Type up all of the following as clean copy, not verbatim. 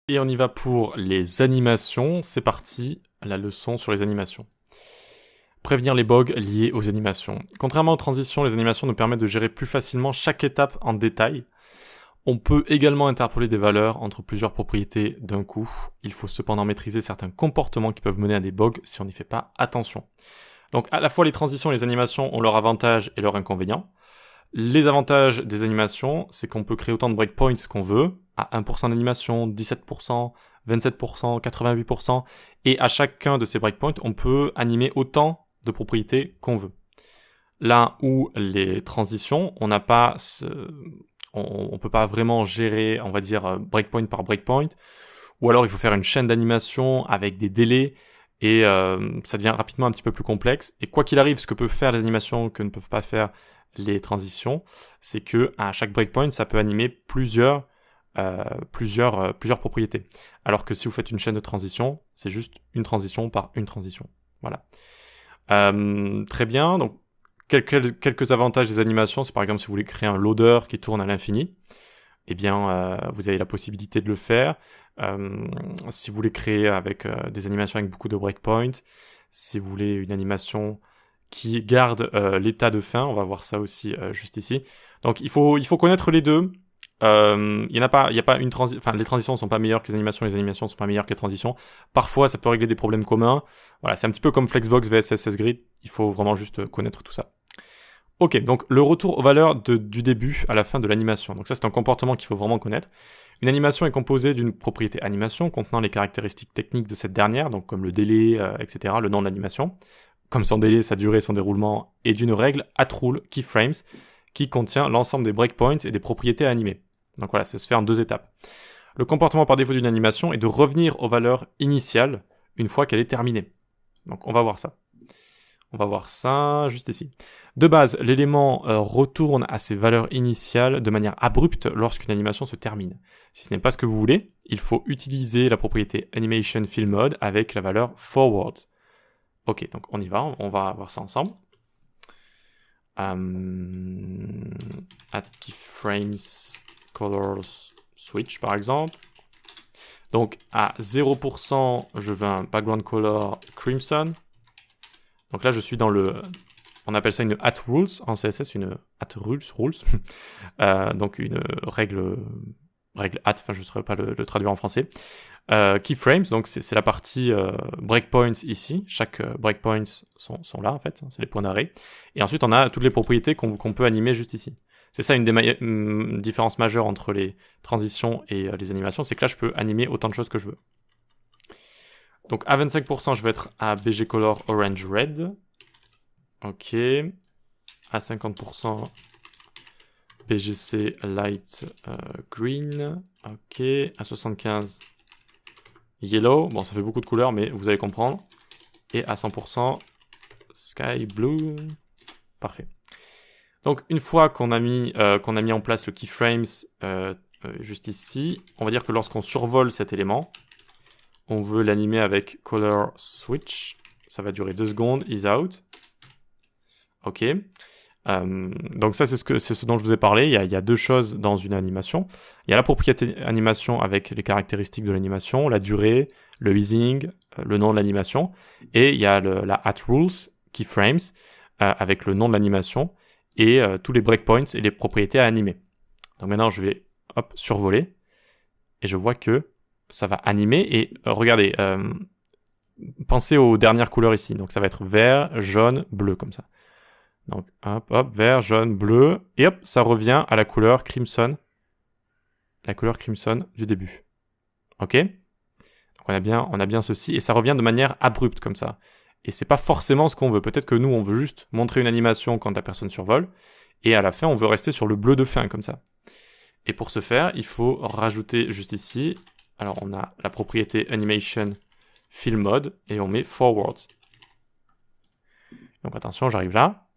Et on y va pour les animations. C'est parti, la leçon sur les animations. Prévenir les bugs liés aux animations. Contrairement aux transitions, les animations nous permettent de gérer plus facilement chaque étape en détail. On peut également interpoler des valeurs entre plusieurs propriétés d'un coup. Il faut cependant maîtriser certains comportements qui peuvent mener à des bugs si on n'y fait pas attention. Donc à la fois les transitions et les animations ont leurs avantages et leurs inconvénients. Les avantages des animations, c'est qu'on peut créer autant de breakpoints qu'on veut, à 1% d'animation, 17%, 27%, 88%, et à chacun de ces breakpoints, on peut animer autant de propriétés qu'on veut. Là où les transitions, on n'a pas on peut pas vraiment gérer, on va dire, breakpoint par breakpoint, ou alors il faut faire une chaîne d'animation avec des délais, et ça devient rapidement un petit peu plus complexe. Et quoi qu'il arrive, ce que peuvent faire les animations que ne peuvent pas faire les transitions, c'est que à chaque breakpoint, ça peut animer plusieurs propriétés. Alors que si vous faites une chaîne de transition, c'est juste une transition par une transition. Voilà. Très bien, donc quelques avantages des animations, c'est par exemple si vous voulez créer un loader qui tourne à l'infini, eh bien vous avez la possibilité de le faire. Si vous voulez créer avec des animations avec beaucoup de breakpoints, si vous voulez une animation qui garde l'état de fin, on va voir ça aussi juste ici. Donc il faut connaître les deux. Il y a pas une enfin les transitions sont pas meilleures que les animations sont pas meilleures que les transitions. Parfois ça peut régler des problèmes communs. Voilà, c'est un petit peu comme Flexbox vs SSGrid, il faut vraiment juste connaître tout ça. Ok, donc le retour aux valeurs du début à la fin de l'animation. Donc ça c'est un comportement qu'il faut vraiment connaître. Une animation est composée d'une propriété animation contenant les caractéristiques techniques de cette dernière, donc comme le délai, etc., le nom de l'animation, comme son délai, sa durée, son déroulement, et d'une règle atRule keyframes qui contient l'ensemble des breakpoints et des propriétés à animer. Donc voilà, ça se fait en 2 étapes. Le comportement par défaut d'une animation est de revenir aux valeurs initiales une fois qu'elle est terminée. Donc on va voir ça. On va voir ça juste ici. De base, l'élément retourne à ses valeurs initiales de manière abrupte lorsqu'une animation se termine. Si ce n'est pas ce que vous voulez, il faut utiliser la propriété Animation Fill Mode avec la valeur Forward. Ok, donc on y va, on va voir ça ensemble. At keyframes colors switch par exemple. Donc à 0%, je veux un background color crimson. Donc là, je suis dans on appelle ça une atRules en CSS, une atRules, donc une règle at, enfin je ne saurais pas le traduire en français. Keyframes, donc c'est la partie breakpoints ici. Chaque breakpoints sont là en fait, c'est les points d'arrêt. Et ensuite, on a toutes les propriétés qu'on peut animer juste ici. C'est ça une des différences majeures entre les transitions et les animations, c'est que là, je peux animer autant de choses que je veux. Donc à 25%, je vais être à BG Color Orange Red. Ok. À 50%, BGC Light Green. Ok. À 75%, Yellow. Bon, ça fait beaucoup de couleurs, mais vous allez comprendre. Et à 100%, Sky Blue. Parfait. Donc une fois qu'on a mis en place le keyframes juste ici, on va dire que lorsqu'on survole cet élément, on veut l'animer avec color switch. Ça va durer 2 secondes, is out. Ok. Donc ça, c'est ce dont je vous ai parlé. Il y a 2 choses dans une animation. Il y a la propriété animation avec les caractéristiques de l'animation, la durée, le easing, le nom de l'animation. Et il y a la atRules keyframes avec le nom de l'animation et tous les breakpoints et les propriétés à animer. Donc maintenant, je vais survoler et je vois que ça va animer et regardez, pensez aux dernières couleurs ici. Donc ça va être vert, jaune, bleu comme ça. Donc hop, vert, jaune, bleu, et hop, ça revient à la couleur crimson du début. Ok? Donc on a bien ceci, et ça revient de manière abrupte comme ça. Et c'est pas forcément ce qu'on veut. Peut-être que nous, on veut juste montrer une animation quand la personne survole, et à la fin, on veut rester sur le bleu de fin comme ça. Et pour ce faire, il faut rajouter juste ici. Alors on a la propriété Animation Fill Mode et on met Forward. Donc attention, j'arrive là.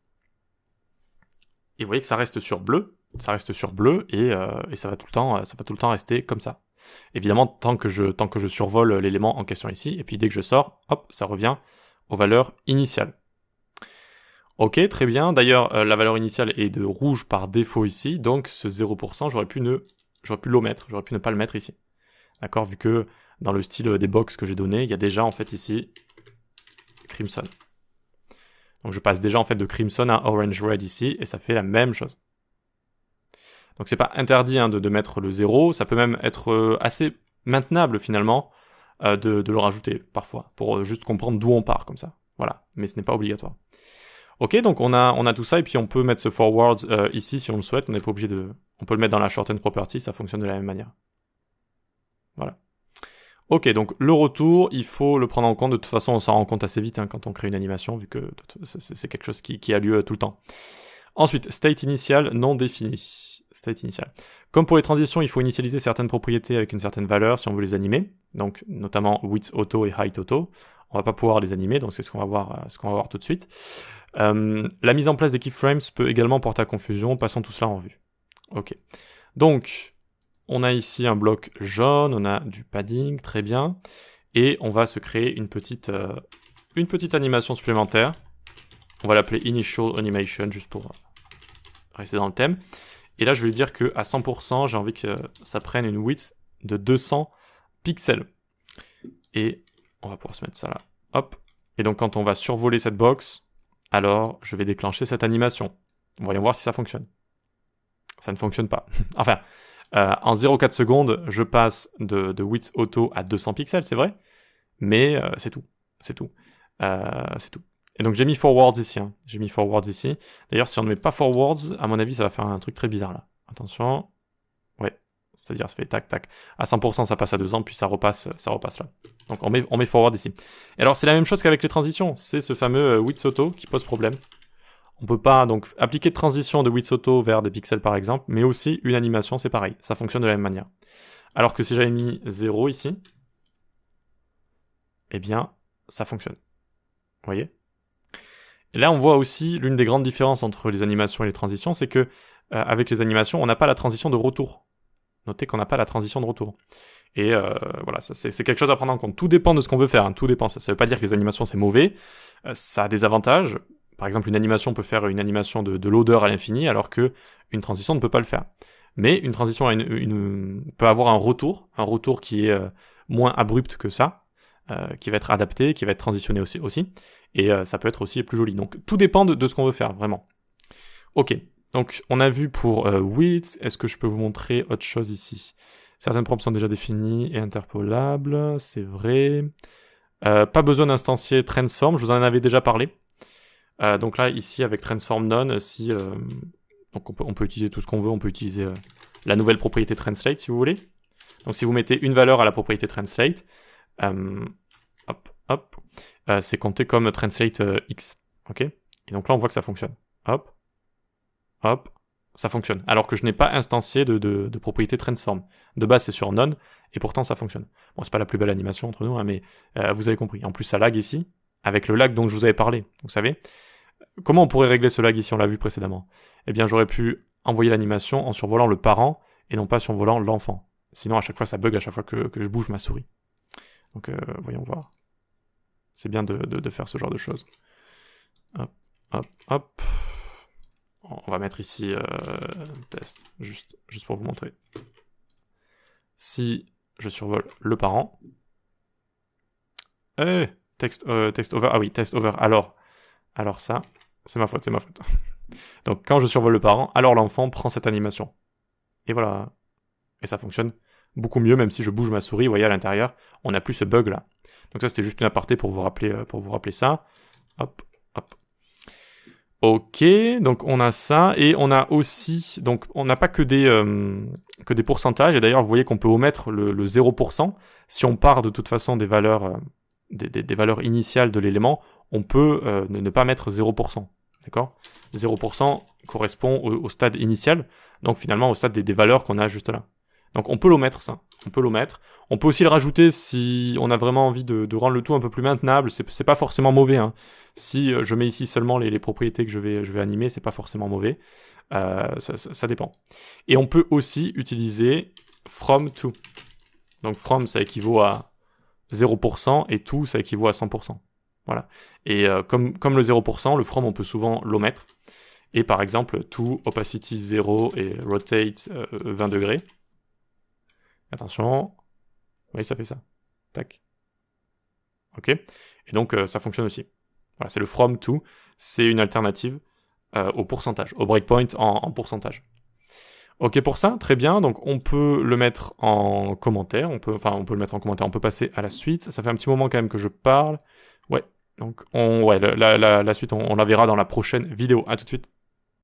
Et vous voyez que ça reste sur bleu. Ça reste sur bleu et ça va tout le temps rester comme ça. Évidemment, tant que je survole l'élément en question ici, et puis dès que je sors, hop, ça revient aux valeurs initiales. Ok, très bien. D'ailleurs, la valeur initiale est de rouge par défaut ici, donc ce 0%, j'aurais pu l'omettre, j'aurais pu ne pas le mettre ici. D'accord, vu que dans le style des box que j'ai donné, il y a déjà en fait ici Crimson. Donc je passe déjà en fait de Crimson à Orange Red ici, et ça fait la même chose. Donc c'est pas interdit hein, de mettre le 0, ça peut même être assez maintenable finalement de le rajouter parfois, pour juste comprendre d'où on part comme ça. Voilà, mais ce n'est pas obligatoire. Ok, donc on a tout ça, et puis on peut mettre ce forward ici si on le souhaite, on n'est pas obligé de... On peut le mettre dans la shorten property, ça fonctionne de la même manière. Voilà. Ok, donc le retour, il faut le prendre en compte, de toute façon on s'en rend compte assez vite hein, quand on crée une animation, vu que c'est quelque chose qui a lieu tout le temps. Ensuite, state initial non défini. State initial. Comme pour les transitions, il faut initialiser certaines propriétés avec une certaine valeur si on veut les animer, donc notamment width auto et height auto. On va pas pouvoir les animer, donc c'est ce qu'on va voir tout de suite. La mise en place des keyframes peut également porter à confusion, passons tout cela en revue. Ok. Donc, on a ici un bloc jaune, on a du padding, très bien, et on va se créer une petite animation supplémentaire. On va l'appeler Initial Animation, juste pour rester dans le thème. Et là, je vais lui dire qu'à 100%, j'ai envie que ça prenne une width de 200 pixels. Et on va pouvoir se mettre ça là. Hop. Et donc, quand on va survoler cette box, alors je vais déclencher cette animation. Voyons voir si ça fonctionne. Ça ne fonctionne pas. Enfin, en 0,4 secondes, je passe de width auto à 200 pixels, c'est vrai. Mais c'est tout. C'est tout. C'est tout. Et donc j'ai mis forwards ici, hein. J'ai mis forwards ici. D'ailleurs, si on ne met pas forwards, à mon avis, ça va faire un truc très bizarre là. Attention. Ouais, c'est-à-dire ça fait tac, tac. À 100%, ça passe à 200, puis ça repasse là. Donc on met forward ici. Et alors c'est la même chose qu'avec les transitions. C'est ce fameux width auto qui pose problème. On peut pas donc appliquer de transition de width auto vers des pixels par exemple, mais aussi une animation, c'est pareil. Ça fonctionne de la même manière. Alors que si j'avais mis 0 ici, eh bien, ça fonctionne. Vous voyez ? Et là, on voit aussi l'une des grandes différences entre les animations et les transitions, c'est que avec les animations, on n'a pas la transition de retour. Notez qu'on n'a pas la transition de retour. Et voilà, c'est quelque chose à prendre en compte. Tout dépend de ce qu'on veut faire, hein, tout dépend. Ça ne veut pas dire que les animations, c'est mauvais. Ça a des avantages. Par exemple, une animation peut faire une animation de loader à l'infini, alors que une transition ne peut pas le faire. Mais une transition peut avoir un retour qui est moins abrupt que ça, qui va être adapté, qui va être transitionné aussi. Et ça peut être aussi plus joli. Donc tout dépend de ce qu'on veut faire, vraiment. Ok, donc on a vu pour width. Est-ce que je peux vous montrer autre chose ici ? Certaines prompts sont déjà définies et interpolables, c'est vrai. Pas besoin d'instancier transform, je vous en avais déjà parlé. Donc là, ici, avec transform none, si, donc on peut utiliser tout ce qu'on veut, on peut utiliser la nouvelle propriété translate, si vous voulez. Donc si vous mettez une valeur à la propriété translate, c'est compté comme translate x, ok ? Et donc là, on voit que ça fonctionne. Hop, ça fonctionne. Alors que je n'ai pas instancié de propriété transform. De base, c'est sur none, et pourtant ça fonctionne. Bon, c'est pas la plus belle animation entre nous, hein, mais vous avez compris. En plus, ça lag ici, avec le lag dont je vous avais parlé, vous savez. Comment on pourrait régler ce lag ici, on l'a vu précédemment ? Eh bien, j'aurais pu envoyer l'animation en survolant le parent, et non pas survolant l'enfant. Sinon, à chaque fois, ça bug à chaque fois que je bouge ma souris. Donc, voyons voir. C'est bien de faire ce genre de choses. Hop. On va mettre ici test, juste pour vous montrer. Si je survole le parent... text over, ah oui, text over, alors ça, c'est ma faute. Donc quand je survole le parent, alors l'enfant prend cette animation. Et voilà. Et ça fonctionne beaucoup mieux, même si je bouge ma souris, vous voyez à l'intérieur, on n'a plus ce bug là. Donc ça c'était juste une aparté pour vous rappeler ça. Hop. Ok, donc on a ça, et on a aussi, donc on n'a pas que des pourcentages, et d'ailleurs vous voyez qu'on peut omettre le 0%, si on part de toute façon des valeurs, des valeurs initiales de l'élément, on peut ne pas mettre 0%, d'accord ? 0% correspond au stade initial, donc finalement au stade des valeurs qu'on a juste là. Donc on peut l'omettre ça, on peut aussi le rajouter si on a vraiment envie de rendre le tout un peu plus maintenable, c'est pas forcément mauvais, hein. Si je mets ici seulement les propriétés que je vais animer, c'est pas forcément mauvais, ça dépend. Et on peut aussi utiliser from to. Donc from ça équivaut à 0% et to ça équivaut à 100%. Voilà. Et comme le 0%, le from on peut souvent l'omettre. Et par exemple, to opacity 0 et rotate 20 degrés. Attention. voyez, ça fait ça. Tac. Ok. Et donc, ça fonctionne aussi. Voilà, c'est le from to. C'est une alternative au pourcentage, au breakpoint en pourcentage. Ok pour ça, très bien. Donc, on peut le mettre en commentaire. On peut le mettre en commentaire. On peut passer à la suite. Ça fait un petit moment quand même que je parle. Ouais. Donc, la suite, on la verra dans la prochaine vidéo. À tout de suite.